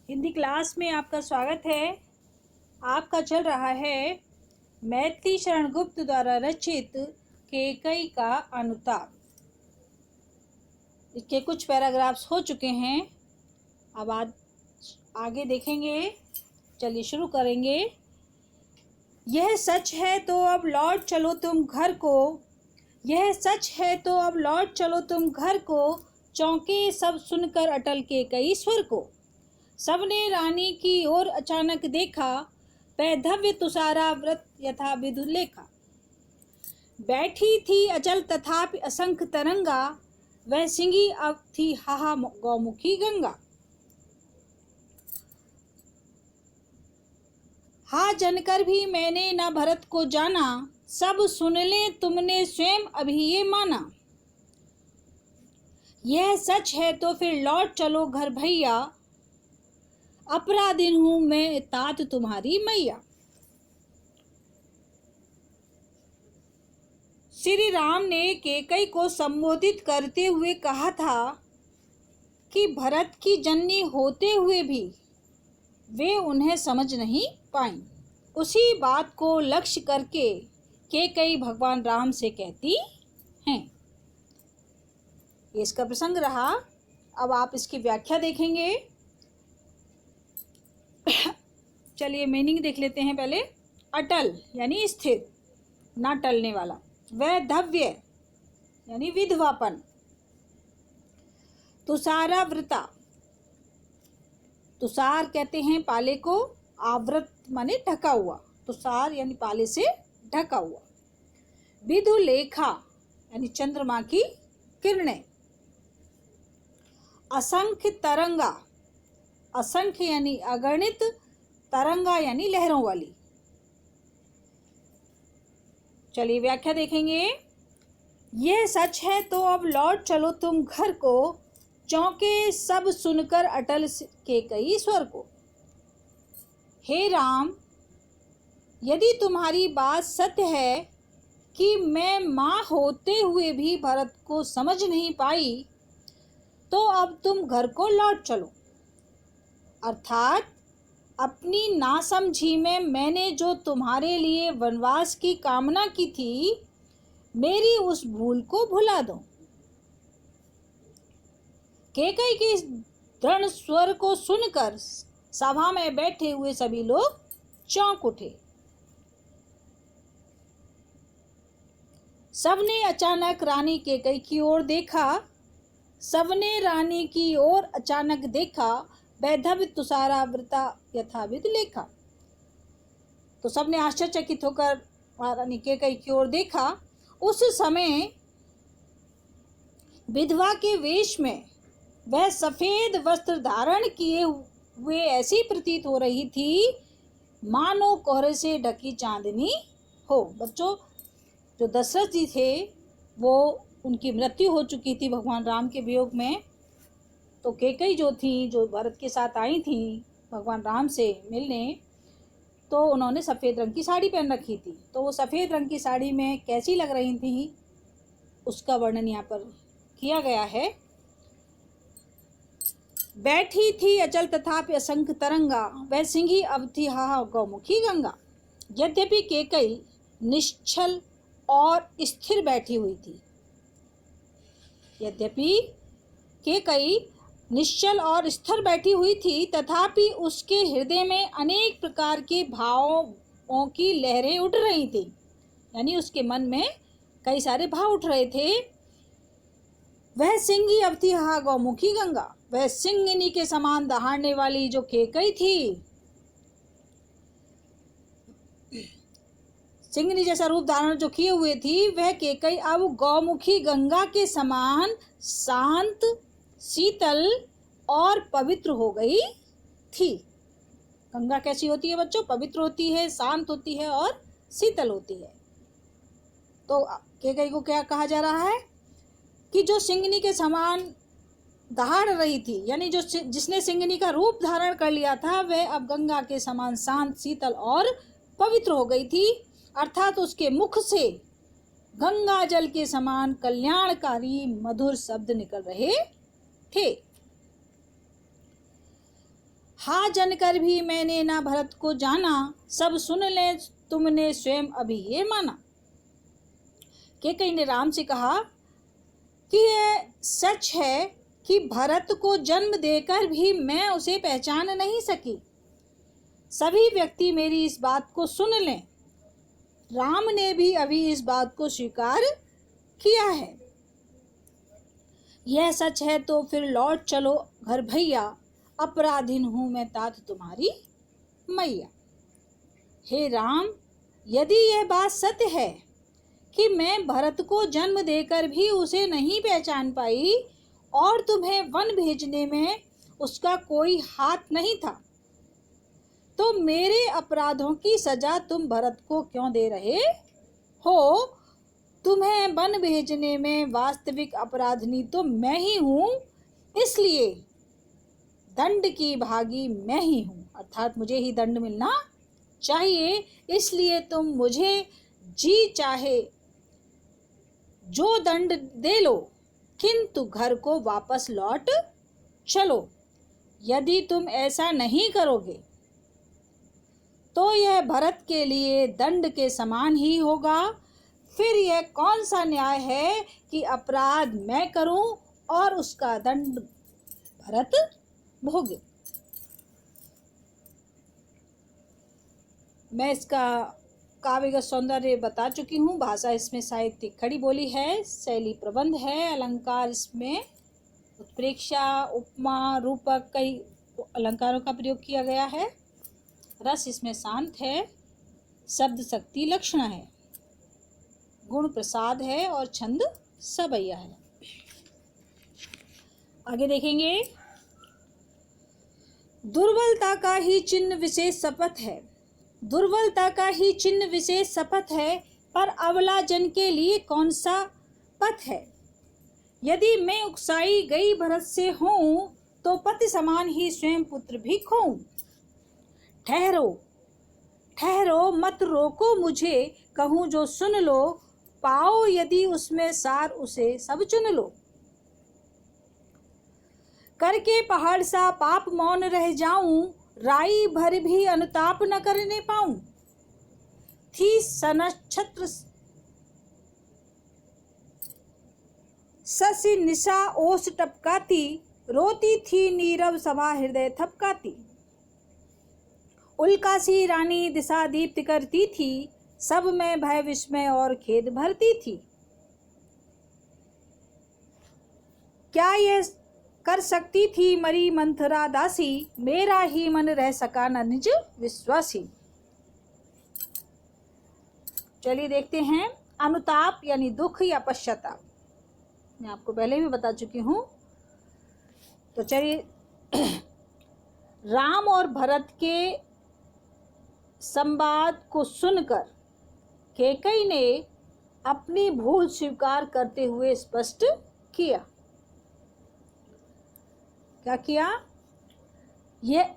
Hindi class में आपका स्वागत है। आपका चल रहा है मैथिली शरण गुप्त द्वारा रचित केकई का अनुताप। इसके कुछ पैराग्राफ्स हो चुके हैं, अब आज आगे देखेंगे। चलिए शुरू करेंगे। यह सच है तो अब लौट चलो तुम घर को, यह सच है तो अब लौट चलो तुम घर को, चौंके सब सुनकर अटल केकई स्वर को। सबने रानी की ओर अचानक देखा, पैधव्य तुषारा व्रत यथा विधु लेखा। बैठी थी अचल तथापि असंख्य तरंगा, वह सिंगी अब थी हाहा गौमुखी गंगा। हा जनकर भी मैंने न भरत को जाना, सब सुन ले तुमने स्वयं अभी ये माना। यह सच है तो फिर लौट चलो घर भैया, अपराधिन हूं मैं तात तुम्हारी मैया। श्री राम ने केकई को संबोधित करते हुए कहा था कि भरत की जननी होते हुए भी वे उन्हें समझ नहीं पाई। उसी बात को लक्ष्य करके केकई भगवान राम से कहती हैं। ये इसका प्रसंग रहा। अब आप इसकी व्याख्या देखेंगे। चलिए मीनिंग देख लेते हैं पहले। अटल यानी स्थिर, ना टलने वाला। वैधव्य यानी विधवापन। तुषारावृता, तुषार कहते हैं पाले को, आवृत माने ढका हुआ, तुषार यानी पाले से ढका हुआ। विधु लेखा यानी चंद्रमा की किरणें। असंख्य तरंगा, असंख्य यानी अगणित, तरंगा यानी लहरों वाली। चलिए व्याख्या देखेंगे। यह सच है तो अब लौट चलो तुम घर को, चौंके सब सुनकर अटल केकई स्वर को। हे राम, यदि तुम्हारी बात सत्य है कि मैं माँ होते हुए भी भरत को समझ नहीं पाई, तो अब तुम घर को लौट चलो। अर्थात अपनी नासमझी में मैंने जो तुम्हारे लिए वनवास की कामना की थी, मेरी उस भूल को भुला दो। केकई के दृढ़ स्वर को सुनकर सभा में बैठे हुए सभी लोग चौंक उठे। सबने अचानक रानी केकई की ओर देखा, सबने रानी की ओर अचानक देखा, वैधव्य तुषारावृता यथाविध लेखा। तो सबने आश्चर्यचकित होकर रानी केकई की ओर देखा। उस समय विधवा के वेश में वह सफेद वस्त्र धारण किए हुए ऐसी प्रतीत हो रही थी मानो कोहरे से ढकी चांदनी हो। बच्चों, जो दशरथ जी थे वो उनकी मृत्यु हो चुकी थी भगवान राम के वियोग में। तो केकई जो थी, जो भरत के साथ आई थी भगवान राम से मिलने, तो उन्होंने सफ़ेद रंग की साड़ी पहन रखी थी। तो वो सफ़ेद रंग की साड़ी में कैसी लग रही थी उसका वर्णन यहाँ पर किया गया है। बैठी थी अचल तथापि असंख्य तरंगा, वह सिंही अब थी हाहा गौमुखी गंगा। यद्यपि केकई निश्चल और स्थिर बैठी हुई थी, यद्यपि केकई निश्चल और स्थिर बैठी हुई थी, तथापि उसके हृदय में अनेक प्रकार के भावों की लहरें उठ रही थी। यानी उसके मन में कई सारे भाव उठ रहे थे। वह सिंही अब थी हा गौमुखी गंगा, वह सिंहिनी के समान दहाड़ने वाली जो केकई थी, सिंहिनी जैसा रूप धारण जो किए हुए थी, वह केकई अब गौमुखी गंगा के समान शांत, शीतल और पवित्र हो गई थी। गंगा कैसी होती है बच्चों? पवित्र होती है, शांत होती है और शीतल होती है। तो केकई को क्या कहा जा रहा है कि जो सिंहिनी के समान दहाड़ रही थी, यानी जो जिसने सिंहिनी का रूप धारण कर लिया था, वह अब गंगा के समान शांत, शीतल और पवित्र हो गई थी। अर्थात उसके मुख से गंगा जल के समान कल्याणकारी मधुर शब्द निकल रहे थे। हा जनकर भी मैंने ना भरत को जाना, सब सुन ले तुमने स्वयं अभी ये माना। कैकेयी ने राम से कहा कि यह सच है कि भरत को जन्म देकर भी मैं उसे पहचान नहीं सकी। सभी व्यक्ति मेरी इस बात को सुन लें। राम ने भी अभी इस बात को स्वीकार किया है। यह सच है तो फिर लौट चलो घर भैया, अपराधीन हूं मैं तात तुम्हारी मैया। हे राम, यदि यह बात सत्य है कि मैं भरत को जन्म देकर भी उसे नहीं पहचान पाई और तुम्हें वन भेजने में उसका कोई हाथ नहीं था, तो मेरे अपराधों की सजा तुम भरत को क्यों दे रहे हो? तुम्हें वन भेजने में वास्तविक अपराधिनी तो मैं ही हूँ, इसलिए दंड की भागी मैं ही हूँ, अर्थात मुझे ही दंड मिलना चाहिए। इसलिए तुम मुझे जी चाहे जो दंड दे लो, किंतु घर को वापस लौट चलो। यदि तुम ऐसा नहीं करोगे तो यह भरत के लिए दंड के समान ही होगा। फिर यह कौन सा न्याय है कि अपराध मैं करूं और उसका दंड भरत भोगे। मैं इसका काव्यगत सौंदर्य बता चुकी हूँ। भाषा इसमें साहित्यिक खड़ी बोली है, शैली प्रबंध है, अलंकार इसमें उत्प्रेक्षा, उपमा, रूपक कई अलंकारों का प्रयोग किया गया है। रस इसमें शांत है, शब्द शक्ति लक्षण है, गुण प्रसाद है और छंद सबैया है। आगे देखेंगे, दुर्बलता का ही चिन्ह विशेष शपथ है। दुर्बलता का ही चिन्ह विशेष शपथ है, पर अबला जन के लिए कौन सा पथ है। यदि मैं उकसाई गई भरत से हूँ, तो पति समान ही स्वयं पुत्र भी खोऊं। ठहरो ठहरो मत रोको मुझे, कहूँ जो सुन लो, पाओ यदि उसमें सार उसे सब चुन लो। करके पहाड़ सा पाप मौन रह जाऊं, राई भर भी अनुताप न करने पाऊं। थी सनक्षत्र शशि निशा ओस टपकाती, रोती थी नीरव सभा हृदय थपकाती। उल्कासी रानी दिशा दीप्त करती थी, सब में भय विस्मय और खेद भरती थी। क्या यह कर सकती थी मरी मंथरा दासी, मेरा ही मन रह सका न निज विश्वासी। चलिए देखते हैं, अनुताप यानी दुख या पश्चाताप, मैं आपको पहले भी बता चुकी हूं। तो चलिए, राम और भरत के संवाद को सुनकर कैकेयी ने अपनी भूल स्वीकार करते हुए स्पष्ट किया। क्या किया? यह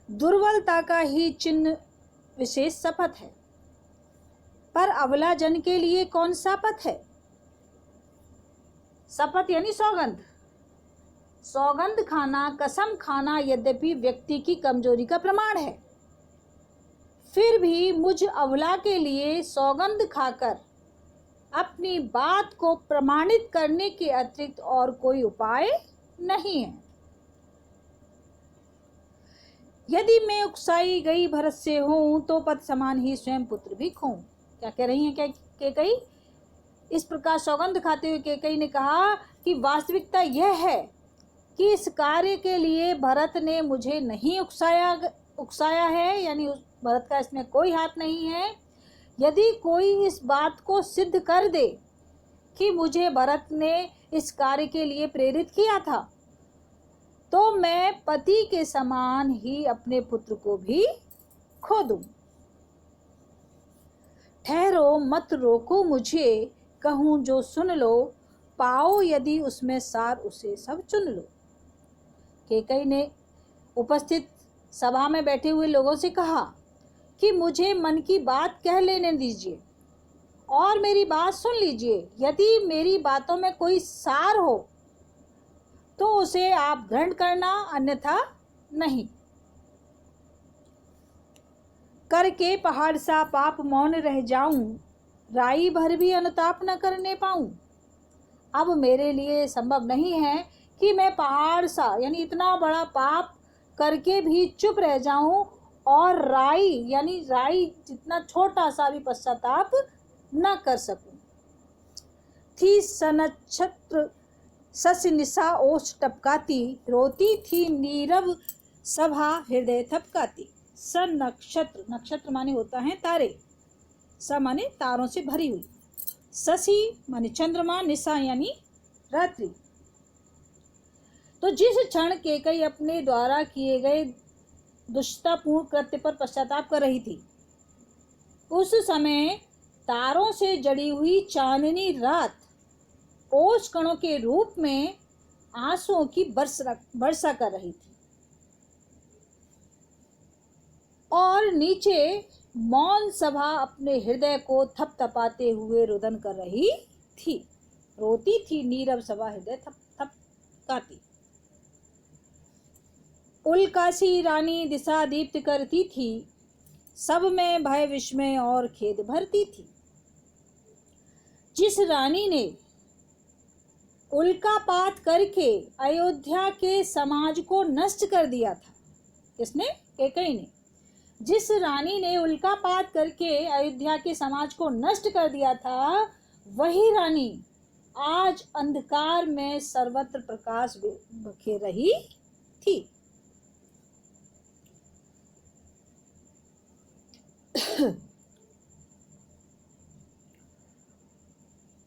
दुर्बलता का ही चिन्ह विशेष शपथ है, पर अबला जन के लिए कौन सा पथ है। शपथ यानी सौगंध। सौगंध खाना, कसम खाना यद्यपि व्यक्ति की कमजोरी का प्रमाण है, फिर भी मुझ अबला के लिए सौगंध खाकर अपनी बात को प्रमाणित करने के अतिरिक्त और कोई उपाय नहीं है। यदि मैं उकसाई गई भरत से हूं, तो पति समान ही स्वयं पुत्र भी खोऊं। क्या कह रही हैं कैकेयी? इस प्रकार सौगंध खाते हुए कैकेयी ने कहा कि वास्तविकता यह है कि इस कार्य के लिए भरत ने मुझे नहीं उकसाया है, यानी भरत का इसमें कोई हाथ नहीं है। यदि कोई इस बात को सिद्ध कर दे कि मुझे भरत ने इस कार्य के लिए प्रेरित किया था, तो मैं पति के समान ही अपने पुत्र को भी खो दूं। ठहरो मत रोको मुझे, कहूँ जो सुन लो, पाओ यदि उसमें सार उसे सब चुन लो। कैकेयी ने उपस्थित सभा में बैठे हुए लोगों से कहा कि मुझे मन की बात कह लेने दीजिए और मेरी बात सुन लीजिए। यदि मेरी बातों में कोई सार हो तो उसे आप ग्रहण करना, अन्यथा नहीं। करके पहाड़ सा पाप मौन रह जाऊं, राई भर भी अनुताप न करने पाऊं। अब मेरे लिए संभव नहीं है कि मैं पहाड़ सा यानी इतना बड़ा पाप करके भी चुप रह जाऊं और राई यानी राई जितना छोटा सा भी पश्चाताप न कर सकूं। थी सनक्षत्र सस निशा ओष्ठ टपकाती, रोती थी नीरव सभा हृदय थपकाती। स नक्षत्र, नक्षत्र माने होता है तारे, स माने तारों से भरी हुई, शशि माने चंद्रमा, निशा यानी रात्रि। तो जिस क्षण कैकेयी अपने द्वारा किए गए दुष्टतापूर्ण कृत्य पर पश्चाताप कर रही थी, उस समय तारों से जड़ी हुई चांदनी रात ओस कणों के रूप में आंसुओं की वर्षा कर रही थी और नीचे मौन सभा अपने हृदय को थपथपाते हुए रुदन कर रही थी। रोती थी नीरव सभा हृदय थपथपाती। उल्कासी रानी दिशा दीप्त करती थी, सब में भय विस्मय और खेद भरती थी। जिस रानी ने उल्कापात करके अयोध्या के समाज को नष्ट कर दिया था, किसने? कैकेयी ने। जिस रानी ने उल्कापात करके अयोध्या के समाज को नष्ट कर दिया था, वही रानी आज अंधकार में सर्वत्र प्रकाश बखेर रही थी।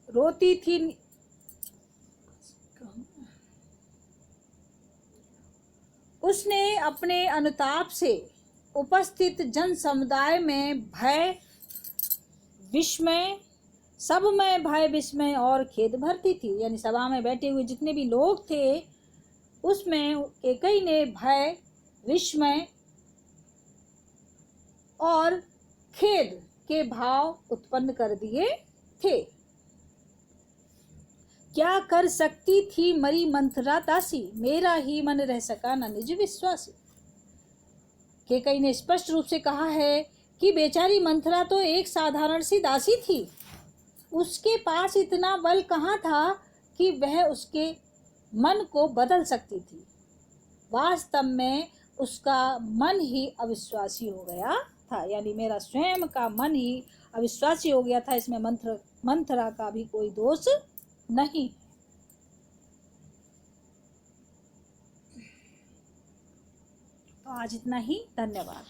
रोती थी, उसने अपने अनुताप से उपस्थित जन समुदाय में भय विस्मय, सब में भय विस्मय और खेद भरती थी। यानी सभा में बैठे हुए जितने भी लोग थे, उसमें कैकेयी ने भय विस्मय और खेद के भाव उत्पन्न कर दिए थे। क्या कर सकती थी मरी मंथरा दासी, मेरा ही मन रह सका न निज विश्वासी। कैकेयी ने स्पष्ट रूप से कहा है कि बेचारी मंथरा तो एक साधारण सी दासी थी, उसके पास इतना बल कहाँ था कि वह उसके मन को बदल सकती थी। वास्तव में उसका मन ही अविश्वासी हो गया था, यानी मेरा स्वयं का मन ही अविश्वासी हो गया था, इसमें मंथरा का भी कोई दोष नहीं। तो आज इतना ही, धन्यवाद।